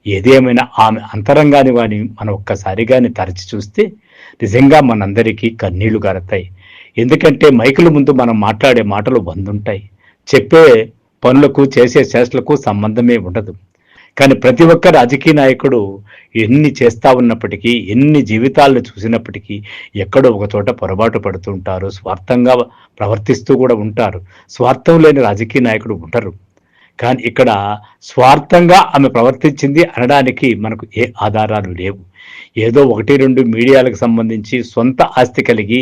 ఏదేమైనా ఆమె అంతరంగాన్ని వాని మనం ఒక్కసారిగాని తరచి చూస్తే నిజంగా మనందరికీ కన్నీళ్లు గారతాయి. ఎందుకంటే మైకుల ముందు మనం మాట్లాడే మాటలు వందుంటాయి. చెప్పే పనులకు, చేసే చేష్టలకు సంబంధమే ఉండదు. కానీ ప్రతి ఒక్క రాజకీయ నాయకుడు ఎన్ని చేస్తా ఉన్నప్పటికీ, ఎన్ని జీవితాలను చూసినప్పటికీ, ఎక్కడో ఒక చోట పొరపాటు పడుతూ ఉంటారు. స్వార్థంగా ప్రవర్తిస్తూ కూడా ఉంటారు. స్వార్థం లేని రాజకీయ నాయకుడు ఉండరు. కానీ ఇక్కడ స్వార్థంగా ఆమె ప్రవర్తించింది అనడానికి మనకు ఏ ఆధారాలు లేవు. ఏదో 1, 2 మీడియాలకు సంబంధించి సొంత ఆస్తి కలిగి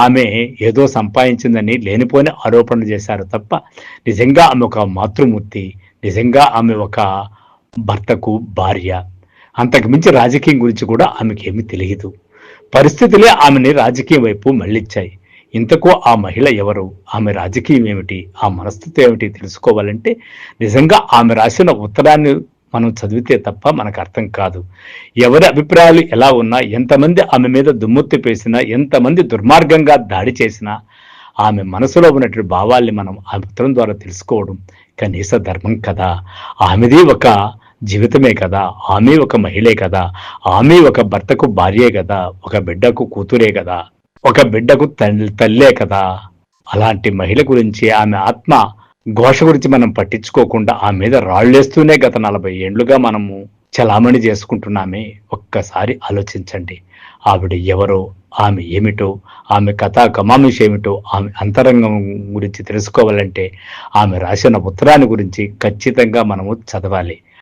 ఆమె ఏదో సంపాదించిందని లేనిపోని ఆరోపణలు చేశారు తప్ప, నిజంగా ఆమె ఒక మాతృమూర్తి, నిజంగా ఆమె ఒక భర్తకు భార్య. అంతకు మించి రాజకీయం గురించి కూడా ఆమెకేమీ తెలియదు. పరిస్థితులే ఆమెని రాజకీయం వైపు మళ్ళించాయి. ఇంతకు ఆ మహిళ ఎవరు? ఆమె రాజకీయం ఏమిటి? ఆ మనస్తత్వం ఏమిటి తెలుసుకోవాలంటే నిజంగా ఆమె రాసిన ఉత్తరాన్ని మనం చదివితే తప్ప మనకు అర్థం కాదు. ఎవరి అభిప్రాయాలు ఎలా ఉన్నా, ఎంతమంది ఆమె మీద దుమ్మెత్తి పేసినా, ఎంతమంది దుర్మార్గంగా దాడి చేసినా, ఆమె మనసులో ఉన్నటువంటి భావాల్ని మనం ఆ ఉత్తరం ద్వారా తెలుసుకోవడం కనీస ధర్మం కదా. ఆమెది ఒక జీవితమే కదా, ఆమె ఒక మహిళే కదా, ఆమె ఒక భర్తకు భార్యే కదా, ఒక బిడ్డకు కూతురే కదా, ఒక బిడ్డకు తల్లే కదా. అలాంటి మహిళ గురించి, ఆమె ఆత్మ ఘోష గురించి మనం పట్టించుకోకుండా ఆమె మీద రాళ్ళేస్తూనే గత 40 ఏండ్లుగా మనము చలామణి చేసుకుంటున్నామే. ఒక్కసారి ఆలోచించండి. ఆవిడ ఎవరో, ఆమె ఏమిటో, ఆమె కథా కమామిష్ ఏమిటో, ఆమె అంతరంగం గురించి తెలుసుకోవాలంటే ఆమె రాసిన ఉత్తరాన్ని గురించి ఖచ్చితంగా మనము చదవాలి.